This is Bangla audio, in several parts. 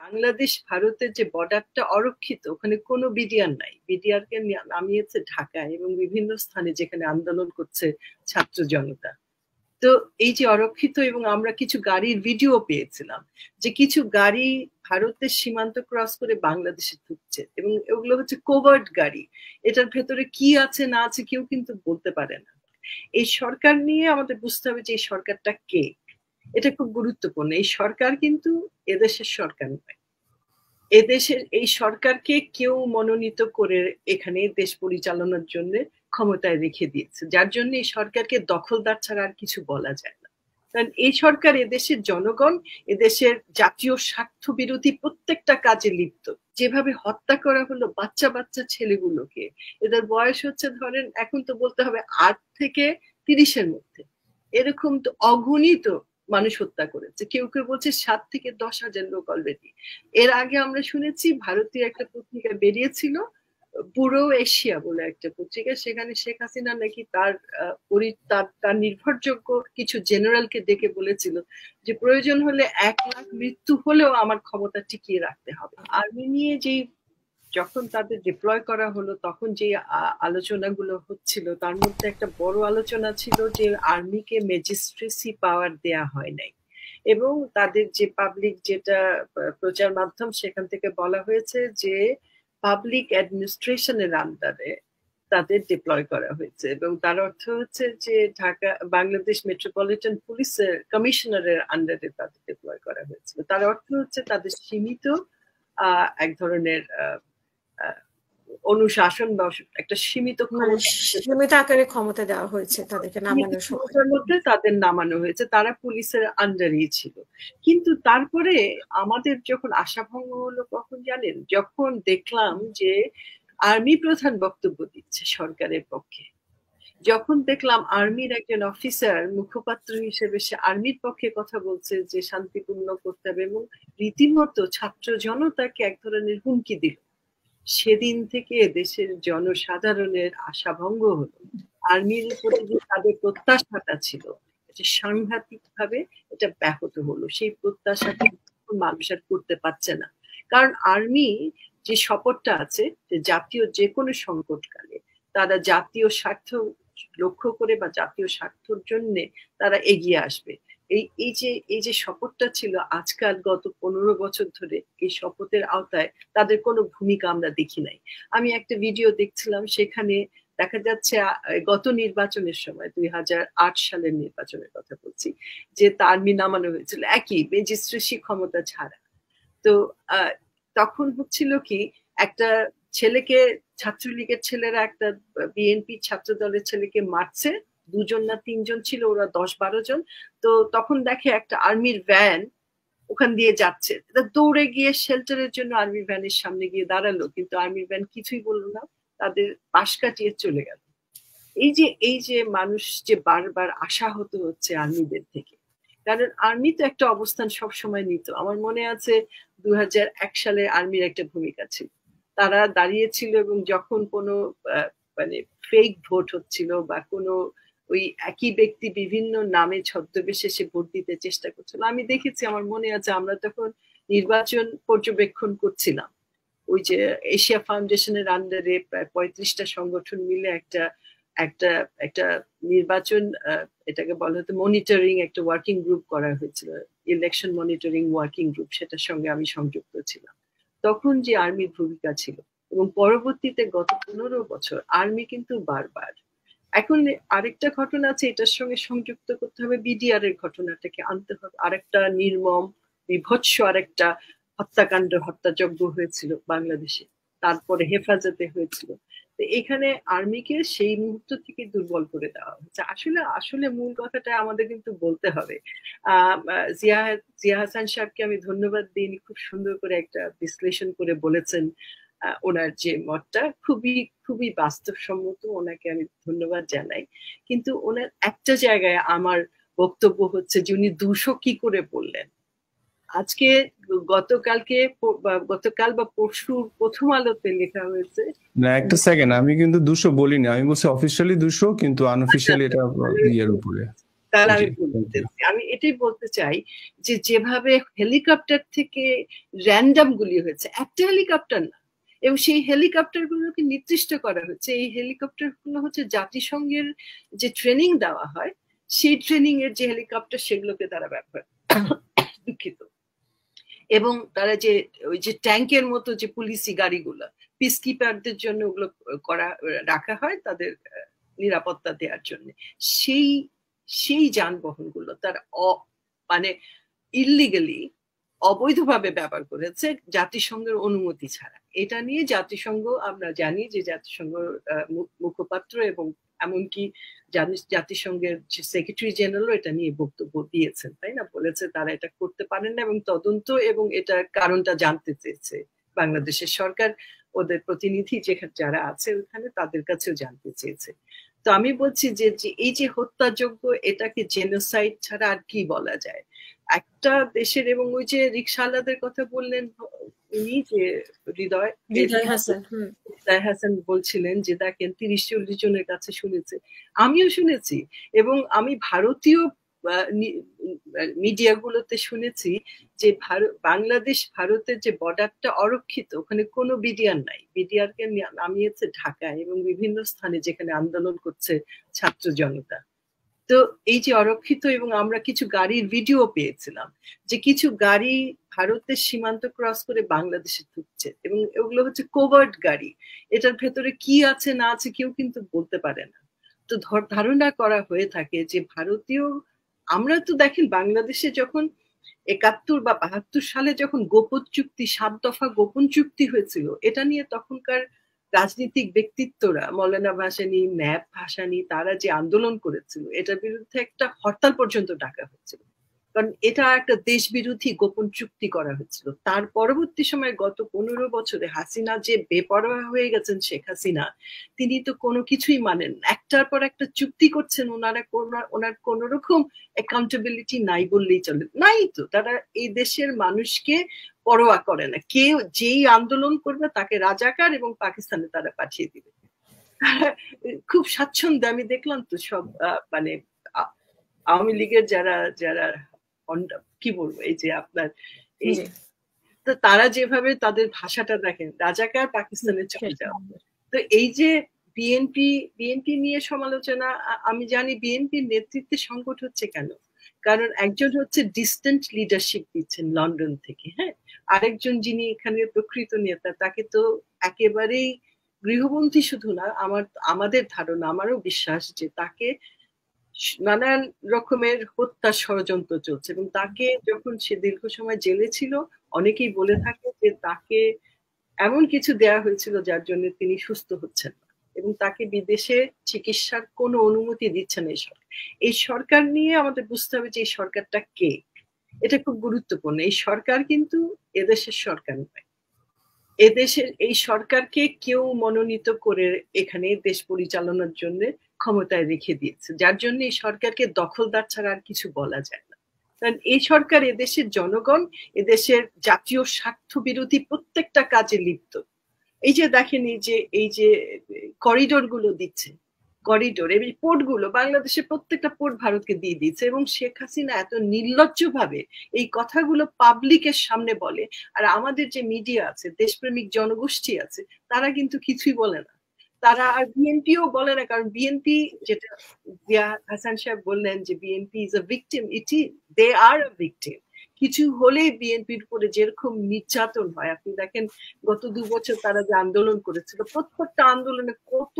বাংলাদেশ ভারতের যে বর্ডারটা অরক্ষিত, ওখানে কোনো বিডিআর নাই। বিডিআর কে নামিয়েছে ঢাকায় এবং বিভিন্ন স্থানে যেখানে আন্দোলন করছে ছাত্র জনতা। তো এই যে অরক্ষিত, এবং আমরা কিছু গাড়ির ভিডিও পেয়েছিলাম যে কিছু গাড়ি ভারতের সীমান্ত ক্রস করে বাংলাদেশে ঢুকছে, এবং ওগুলো হচ্ছে কোভার্ট গাড়ি। এটার ভেতরে কি আছে না আছে কেউ কিন্তু বলতে পারে না। এই সরকার নিয়ে আমাদের বুঝতে হবে যে এই সরকারটা কে। এটা খুব গুরুত্বপূর্ণ। এই সরকার কিন্তু এদেশের সরকার নয়। এদেশের এই সরকারকে কেউ মনোনীত করে এখানে দেশ পরিচালনার জন্য ক্ষমতায় রেখে দিয়েছে, যার জন্য এই সরকারকে দখলদার ছাড়া আর কিছু বলা যায় না। কারণ এই সরকার এদেশের জনগণ, এদেশের জাতীয় স্বার্থ বিরোধী প্রত্যেকটা কাজে লিপ্ত। যেভাবে হত্যা করা হলো বাচ্চা বাচ্চা ছেলেগুলোকে, এদের বয়স হচ্ছে ধরেন এখন তো বলতে হবে 8 থেকে 30-এর মধ্যে, এরকম তো অগণিত মানুষ হত্যা করেছে। কেউ কেউ বলছে 7 থেকে 10,000 লোক অলরেডি। এর আগে আমরা শুনেছি ভারতীয় একটা পত্রিকা বেরিয়েছিল, পুরো এশিয়া বলে একটা পত্রিকা, সেখানে শেখ হাসিনা নাকি তার নির্ভরযোগ্য কিছু জেনারেলকে ডেকে বলেছিল যে প্রয়োজন হলে 1 লাখ মৃত্যু হলেও আমার ক্ষমতা টিকিয়ে রাখতে হবে। আর্মি নিয়ে যেই যখন তাদের ডিপ্লয় করা হলো তখন যে আলোচনাগুলো হচ্ছিল তার মধ্যে একটা বড় আলোচনা ছিল যে আর্মিকে ম্যাজিস্ট্রেসি পাওয়ার দেয়া হয় নাই, এবং তাদের যে পাবলিক যেটা প্রচার মাধ্যম সেখান থেকে বলা হয়েছে যে পাবলিক অ্যাডমিনিস্ট্রেশনের আন্ডারে তাদের ডিপ্লয় করা হয়েছে, এবং তার অর্থ হচ্ছে যে ঢাকা বাংলাদেশ মেট্রোপলিটন পুলিশের কমিশনারের আন্ডারে তাদের ডিপ্লয় করা হয়েছিল। তার অর্থ হচ্ছে তাদের সীমিত এক ধরনের অনুশাসন বা একটা সীমিত আকারে ক্ষমতা দেওয়া হয়েছে তাদেরকে, নামানোর মধ্যে তাদের নামানো হয়েছে, তারা পুলিশের আন্ডারেই ছিল। কিন্তু তারপরে আমাদের যখন আশাভঙ্গ হলো কখন জানেন, যখন দেখলাম যে আর্মি প্রধান বক্তব্য দিচ্ছে সরকারের পক্ষে, যখন দেখলাম আর্মির একজন অফিসার মুখপাত্র হিসেবে সে আর্মির পক্ষে কথা বলছে যে শান্তিপূর্ণ করতে হবে, এবং রীতিমতো ছাত্র জনতাকে এক ধরনের হুমকি দিল, সেদিন থেকে দেশের জনসাধারণের আশাভঙ্গ হলো। আর্মির উপরে যে তাদের প্রত্যাশাটা ছিল এটা সাংঘাতিক ভাবে এটা ব্যাহত হলো। সেই প্রত্যাশাটা মানুষ আর করতে পারছে না, কারণ আর্মি যে শপথটা আছে যে জাতীয় যে কোনো সংকটকালে তারা জাতীয় স্বার্থ লক্ষ্য করে বা জাতীয় স্বার্থের জন্য তারা এগিয়ে আসবে, এই যে শপথটা ছিল আজকাল গত 15 বছর ধরে এই শপথের আওতায় তাদের কোনো ভূমিকা আমরা দেখি নাই। আমি একটা ভিডিও দেখছিলাম, সেখানে দেখা যাচ্ছে গত নির্বাচনের সময় 2008 সালের নির্বাচনের কথা বলছি, যে আর্মি নামানো হয়েছিল একই ম্যাজিস্ট্রেসি ক্ষমতা ছাড়া। তো তখন হচ্ছিল কি, একটা ছেলেকে ছাত্রলীগের ছেলেরা একটা বিএনপি ছাত্র দলের ছেলেকে মারছে, 2জন না 3জন ছিল, ওরা 10-12 জন। তো তখন দেখে একটা আর্মির ভ্যান ওখান দিয়ে যাচ্ছে, দৌড়ে গিয়ে শেল্টারের জন্য আর্মি ভ্যানের সামনে গিয়ে দাঁড়ালো, কিন্তু আর্মি ভ্যান কিছুই বললো না, তাদের পাশ কাটিয়ে চলে গেল। এই যে মানুষ যে বারবার আশাহত হচ্ছে আর্মিদের থেকে, কারণ আর্মি তো একটা অবস্থান সব সময় নিত। আমার মনে আছে 2001 সালে আর্মির একটা ভূমিকা ছিল, তারা দাঁড়িয়েছিল এবং যখন কোনো মানে ফেক ভোট হচ্ছিল বা কোনো ওই একই ব্যক্তি বিভিন্ন নামে ছদ্মবেশে সে ভোট দিতে চেষ্টা করছিল, আমি দেখেছি, আমার মনে আছে আমরা তখন নির্বাচন পর্যবেক্ষণ করছিলাম, ওই যে এশিয়া ফাউন্ডেশনের আন্ডারে প্রায় 35টা সংগঠন মিলে একটা একটা একটা নির্বাচন, এটাকে বলা হতো মনিটরিং একটা ওয়ার্কিং গ্রুপ করা হয়েছিল, ইলেকশন মনিটরিং ওয়ার্কিং গ্রুপ, সেটার সঙ্গে আমি সংযুক্ত ছিলাম। তখন যে আর্মির ভূমিকা ছিল, এবং পরবর্তীতে গত 15 বছর আর্মি কিন্তু বারবার, এখন আরেকটা ঘটনা আছে এটার সঙ্গে সংযুক্ত করতে হবে, বিডিআর এর ঘটনাটাকে আনতে হবে, আরেকটা নির্মম বিভৎস আরেকটা হত্যাকাণ্ড, হত্যাযজ্ঞ হয়েছিল বাংলাদেশে, তারপরে হেফাজতে হয়েছিল। তো এখানে আর্মিকে সেই মুহূর্ত থেকে দুর্বল করে দেওয়া হচ্ছে। আসলে মূল কথাটা আমাদের কিন্তু বলতে হবে। জিয়া হাসান সাহেবকে আমি ধন্যবাদ দিই, খুব সুন্দর করে একটা বিশ্লেষণ করে বলেছেন। ওনার যে মতটা খুবই বাস্তবসম্মত, ওনাকে আমি ধন্যবাদ জানাই। কিন্তু ওনার একটা জায়গায় আমার বক্তব্য হচ্ছে যে উনি 200 কি করে বললেন। আজকে গতকাল বা পরশু প্রথম আলোতে লেখা হয়েছে না, একটা সেকেন্ড, আমি কিন্তু 200 বলিনি, আমি বলছি অফিশিয়ালি 200, কিন্তু আনঅফিশিয়ালি এটা ইয়ের উপরে। তাহলে আমি বলতেছি, আমি এটাই বলতে চাই যে যেভাবে হেলিকপ্টার থেকে র্যান্ডাম গুলি হয়েছে, একটা হেলিকপ্টার না, এবং সেই হেলিকপ্টার গুলোকে নির্দিষ্ট করা হচ্ছে, এই হেলিকপ্টার গুলো হচ্ছে জাতিসংঘের যে ট্রেনিং দেওয়া হয় সেই ট্রেনিং এর যে হেলিকপ্টার সেগুলোকে তারা ব্যবহার দুঃখিত, এবং তারা যে ওই যে ট্যাঙ্কের মতো যে পুলিশি গাড়িগুলো পিস কিপারদের জন্য ওগুলো করা রাখা হয় তাদের নিরাপত্তা দেওয়ার জন্য, সেই সেই যানবাহনগুলো তার মানে ইলিগালি অবৈধভাবে ব্যবহার করেছে জাতিসংঘের অনুমতি ছাড়া। এটা নিয়ে জাতিসংঘ, আমরা জানি যে জাতিসংঘ মুখপাত্র এবং এমনকি জাতিসংঘের সেক্রেটারি জেনারেল এটা নিয়ে বক্তব্য দিয়েছেন, তাই না? বলেছে তারা এটা করতে পারেন না এবং তদন্ত এবং এটার কারণটা জানতে চেয়েছে বাংলাদেশের সরকার, ওদের প্রতিনিধি যেখানে যারা আছে ওখানে তাদের কাছেও জানতে চেয়েছে। তো আমি বলছি যে এই যে হত্যাযোগ্য, এটাকে জেনোসাইড ছাড়া আর কি বলা যায় একটা দেশের? এবং ওই যে রিকশাওয়ালাদের কথা বললেন উনি, যে হৃদয় হাসান বলছিলেন যে দেখেন 30-40 জনের কাছে শুনেছে, আমিও শুনেছি, এবং আমি ভারতীয় মিডিয়াগুলোতে শুনেছি যে বাংলাদেশ ভারতের যে বর্ডারটা অরক্ষিত, ওখানে কোনো বিডিআর নাই, বিডিআর কে নামিয়েছে ঢাকায় এবং বিভিন্ন স্থানে যেখানে আন্দোলন করছে ছাত্র জনতা। তো এই যে অরক্ষিত, এবং আমরা কিছু গাড়ির ভিডিও পেয়েছিলাম যে কিছু গাড়ি ভারতের সীমান্ত ক্রস করে বাংলাদেশে ঢুকছে, এবং ওগুলো হচ্ছে কোভার্ট গাড়ি, এটার ভেতরে কি আছে না আছে কেউ কিন্তু বলতে পারে না। তো ধারণা করা হয়ে থাকে যে ভারতীয়, আমরা তো দেখেন বাংলাদেশে যখন 71 বা 72 সালে যখন গোপন চুক্তি, 7 দফা গোপন চুক্তি হয়েছিল, এটা নিয়ে তখনকার রাজনীতিক ব্যক্তিত্বরা, মৌলানা ভাসানী, ন্যাপ ভাসানী, তারা যে আন্দোলন করেছিল, এটার বিরুদ্ধে একটা হরতাল পর্যন্ত ডাকা হয়েছিল, কারণ এটা একটা দেশ বিরোধী গোপন চুক্তি করা হয়েছিল। তার পরবর্তী সময় গত 15 বছরে হাসিনা যে বেপরোয়া হয়ে গেছেন, শেখ হাসিনা, তিনি তো কোনো কিছুই মানেন, একটার পর একটা চুক্তি করছেন, ওনার কোন রকম অ্যাকাউন্টেবিলিটি নাই বললেই চলে, নাই তো। তারা এই দেশের মানুষকে পরোয়া করে না, কেউ যেই আন্দোলন করবে তাকে রাজাকার এবং পাকিস্তানে তারা পাঠিয়ে দিবে। খুব স্বাচ্ছন্দ্য, আমি দেখলাম তো সব মানে আওয়ামী লীগের যারা যারা কি বলবো, এই যে আপনার এই, তো তারা যেভাবে তাদের ভাষাটা দেখেন, রাজাকার পাকিস্তানে চলে যাওয়া। তো এই যে বিএনপি নিয়ে সমালোচনা, আমি জানি বিএনপির নেতৃত্বে সংকট হচ্ছে কেন, কারণ একজন হচ্ছে ডিস্টেন্ট লিডারশিপ দিচ্ছেন লন্ডন থেকে, হ্যাঁ, আরেকজন যিনি এখানে প্রকৃত নেতা তাকে তো একেবারেই গৃহবন্দী, শুধু না, আমাদের ধারণা, আমারও বিশ্বাস যে তাকে নানান রকমের হত্যা ষড়যন্ত্র চলছে, এবং তাকে যখন সে দীর্ঘ সময় জেলে ছিল, অনেকেই বলে থাকে যে তাকে এমন কিছু দেয়া হয়েছিল যার জন্য তিনি সুস্থ হচ্ছেন না, এবং তাকে বিদেশে চিকিৎসার কোনো অনুমতি দিচ্ছে না এই সরকার নিয়ে আমাদের বুঝতে হবে যে এই সরকারটা কে, এটা খুব গুরুত্বপূর্ণ। এই সরকার কিন্তু এদেশের সরকার নয়, এদেশের এই সরকারকে কেউ মনোনীত করে এখানে দেশ পরিচালনার জন্য ক্ষমতায় রেখে দিয়েছে, যার জন্য এই সরকারকে দখলদার ছাড়া আর কিছু বলা যায় না। কারণ এই সরকার এদেশের জনগণ, এদেশের জাতীয় স্বার্থ বিরোধী প্রত্যেকটা কাজে লিপ্ত। এই যে দেখেন, এই যে করিডোর গুলো দিচ্ছে, করিডোর এবং পোর্ট গুলো, বাংলাদেশের প্রত্যেকটা পোর্ট ভারতকে দিয়ে দিচ্ছে, এবং শেখ হাসিনা এত নির্লজ্জ ভাবে এই কথাগুলো পাবলিকের সামনে বলে, আর আমাদের যে মিডিয়া আছে, দেশপ্রেমিক জনগোষ্ঠী আছে, তারা কিন্তু কিছুই বলে না, তারা আর বিএনপিও বলে না, কারণ বিএনপি, যেটা জিয়া হাসান সাহেব বললেন যে BNP is a victim, they are a victim. কিছু হলে বিএনপির উপরে যেরকম নির্যাতন হয়, আপনি দেখেন গত 2 বছর তারা যে আন্দোলন করেছিল, প্রত্যেকটা আন্দোলনে কত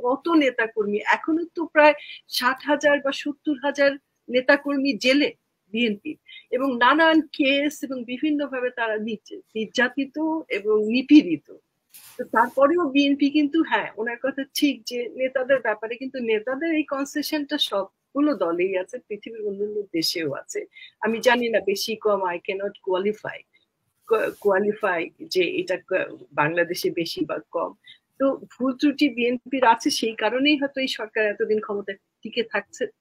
কত নেতাকর্মী, এখনো তো প্রায় 60,000 বা 70,000 নেতাকর্মী জেলে বিএনপি, এবং নানান কেস এবং বিভিন্ন ভাবে তারা নির্যাতিত এবং নিপীড়িত। তো তারপরেও বিএনপি কিন্তু, হ্যাঁ, ওনার কথা ঠিক যে নেতাদের ব্যাপারে কিন্তু নেতাদের এই কনসেশনটা সবগুলো দলেই আছে, পৃথিবীর অন্যান্য দেশেও আছে। আমি জানি না বেশি কম, আই ক্যানট কোয়ালিফাই যে এটা বাংলাদেশে বেশি বা কম। তো ভুল ত্রুটি বিএনপির আছে, সেই কারণেই হয়তো এই সরকার এতদিন ক্ষমতায় টিকে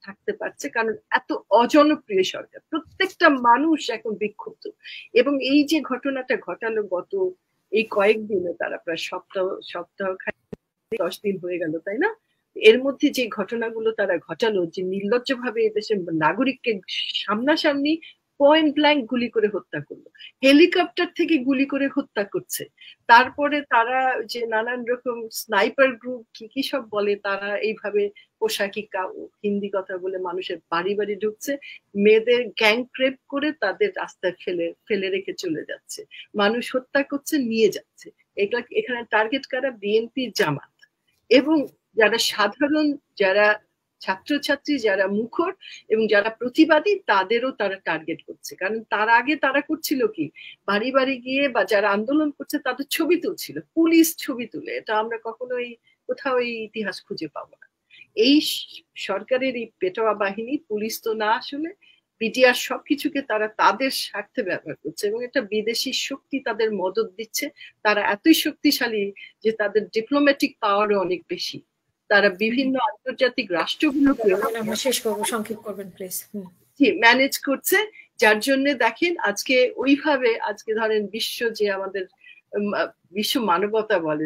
থাকতে পারছে, কারণ এত অজনপ্রিয় সরকার, প্রত্যেকটা মানুষ এখন বিক্ষুব্ধ। এবং এই যে ঘটনাটা ঘটালো গত এই কয়েকদিনে, তারা প্রায় সপ্তাহ 10 দিন হয়ে গেল, তাই না? এর মধ্যে যে ঘটনাগুলো তারা ঘটালো, যে নির্লজ্জভাবে এদেশের নাগরিককে সামনাসামনি পয়েন্ট ব্ল্যাঙ্ক গুলি করে হত্যা করলো, হেলিকপ্টার থেকে গুলি করে হত্যা করছে, তারপরে তারা যে নানান রকম স্নাইপার গ্রুপ কি কি সব বলে, তারা এইভাবে পোশাকি হিন্দি কথা বলে মানুষের বাড়ি বাড়ি ঢুকছে, মেয়েদের গ্যাং রেপ করে তাদের রাস্তায় ফেলে ফেলে রেখে চলে যাচ্ছে, মানুষ হত্যা করছে, নিয়ে যাচ্ছে। এগুলা এখানে টার্গেট কারা? বিএনপি, জামাত এবং যারা সাধারণ, যারা ছাত্রছাত্রী, যারা মুখর এবং যারা প্রতিবাদী, তাদেরও তারা টার্গেট করছে। কারণ তার আগে তারা করছিল কি, বাড়ি বাড়ি গিয়ে বা যারা আন্দোলন করছে তাদের ছবি তুলছিল, পুলিশ ছবি তুলে। এটা আমরা কখনোই কোথাও এই ইতিহাস খুঁজে পাবো না। এই সরকারের এই পেটোয়া বাহিনী, পুলিশ তো না আসলে, বিডিআর সবকিছুকে তারা তাদের স্বার্থে ব্যবহার করছে এবং এটা বিদেশি শক্তি তাদের মদত দিচ্ছে। তারা এতই শক্তিশালী যে তাদের ডিপ্লোম্যাটিক পাওয়ারও অনেক বেশি। তারা বিভিন্ন আন্তর্জাতিক রাষ্ট্রগুলোকে শেষ করবো, সংক্ষেপ করবেন প্লিজ। ম্যানেজ করছে, যার জন্য দেখেন আজকে ওইভাবে, আজকে ধরেন বিশ্ব যে আমাদের বিশ্ব মানবতা বলে,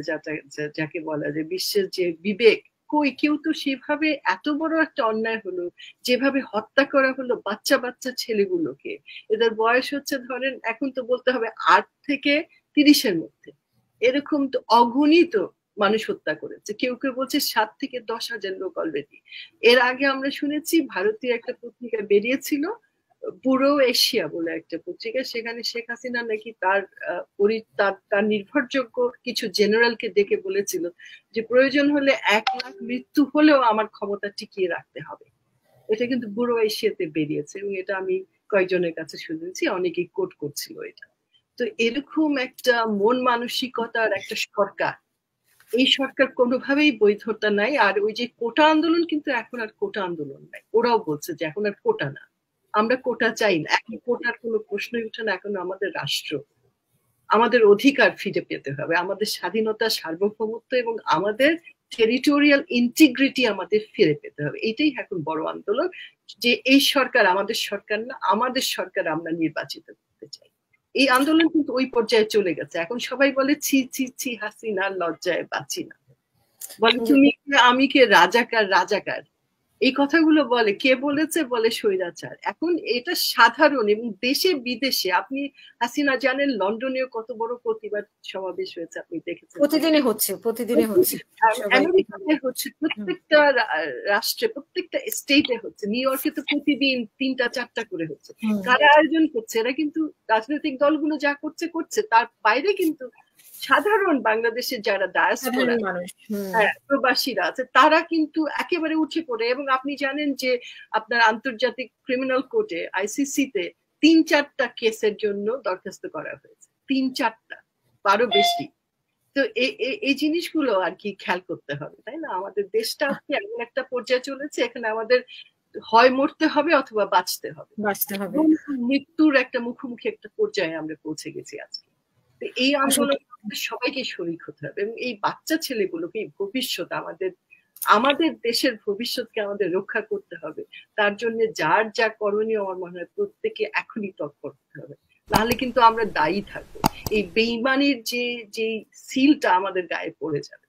যাকে বলা যায় বিশ্বের যে বিবেক, কই কেউ তো সেভাবে এত বড় একটা অন্যায় হলো, যেভাবে হত্যা করা হলো বাচ্চা বাচ্চা ছেলেগুলোকে, এদের বয়স হচ্ছে ধরেন এখন তো বলতে হবে 8 থেকে 30-এর মধ্যে, এরকম তো অগণিত মানুষ হত্যা করেছে। কেউ কেউ বলছে 7 থেকে 10,000 লোক অলরেডি। এর আগে আমরা শুনেছি ভারতীয় একটা পত্রিকা বেরিয়েছিল, পুরো এশিয়া বলে একটা পত্রিকা, সেখানে শেখ হাসিনা নাকি তার নির্ভরযোগ্য কিছু জেনারেলকে ডেকে বলেছিল যে প্রয়োজন হলে 1 লাখ মৃত্যু হলেও আমার ক্ষমতা টিকিয়ে রাখতে হবে। এটা কিন্তু পুরো এশিয়াতে বেরিয়েছে এবং এটা আমি কয়েকজনের কাছে শুনেছি, অনেকেই কোট করছিল এটা। তো এরকম একটা মন মানসিকতার একটা সরকার, এই সরকার কোনোভাবেই বৈধতা নাই। আর ওই যে কোটা আন্দোলন, কিন্তু এখন আর কোটা আন্দোলন নাই, ওরাও বলছে যে এখন আর কোটা না, আমরা কোটা চাই না, এখন কোটার কোনো প্রশ্নই উঠে না। এখন আমাদের রাষ্ট্র, আমাদের অধিকার ফিরে পেতে হবে, আমাদের স্বাধীনতা, সার্বভৌমত্ব এবং আমাদের টেরিটোরিয়াল ইন্টিগ্রিটি আমাদের ফিরে পেতে হবে। এটাই এখন বড় আন্দোলন, যে এই সরকার আমাদের সরকার না, আমাদের সরকার আমরা নির্বাচিত করতে চাই। এই আন্দোলন কিন্তু ওই পর্যায়ে চলে গেছে। এখন সবাই বলে ছি ছি ছি হাসিনা, লজ্জায় বাঁচি না, বলে তুমি আমি কে, রাজাকার রাজাকার, এই কথাগুলো বলে। কে বলেছে? বলে স্বৈরাচার। এখন এটা সাধারণ এবং দেশে বিদেশে, আপনি হাসিনা জানেন লন্ডনেও কত বড় প্রতিবাদ সমাবেশ হয়েছে, আপনি দেখেছেন, প্রতিদিনে হচ্ছে আমেরিকাতে হচ্ছে, প্রত্যেকটা রাষ্ট্রে, প্রত্যেকটা স্টেটে হচ্ছে, নিউ ইয়র্কে তো প্রতিদিন 3টা-4টা করে হচ্ছে। কারা আয়োজন করছে? এরা কিন্তু রাজনৈতিক দলগুলো যা করছে করছে, তার বাইরে কিন্তু সাধারণ বাংলাদেশের যারা ডায়াসপোরা, প্রবাসীরা আছে, তারা কিন্তু একেবারে উঠে পড়ে। এবং আপনি জানেন যে আপনার আন্তর্জাতিক ক্রিমিনাল কোর্টে, আইসিসিতে 3-4টা কেসের জন্য দরখাস্ত করা হয়েছে, 3-4টা, 12 বেশি। তো এই জিনিসগুলো আর কি খেয়াল করতে হবে, তাই না? আমাদের দেশটা এমন একটা পর্যায়ে চলেছে, এখানে আমাদের হয় মরতে হবে অথবা বাঁচতে হবে। মৃত্যুর একটা মুখোমুখি একটা পর্যায়ে আমরা পৌঁছে গেছি আজকে। এই আন্দোলন সবাইকে শরীক হতে হবে এবং এই বাচ্চা ছেলেগুলোকে, ভবিষ্যৎ আমাদের দেশের ভবিষ্যৎকে আমাদের রক্ষা করতে হবে। তার জন্য যার যা করণীয়, আমার মনে হয় প্রত্যেকে এখনই তৎপর হতে হবে, নাহলে কিন্তু আমরা দায়ী থাকবো। এই বেইমানির যে সিলটা আমাদের গায়ে পড়ে যাবে।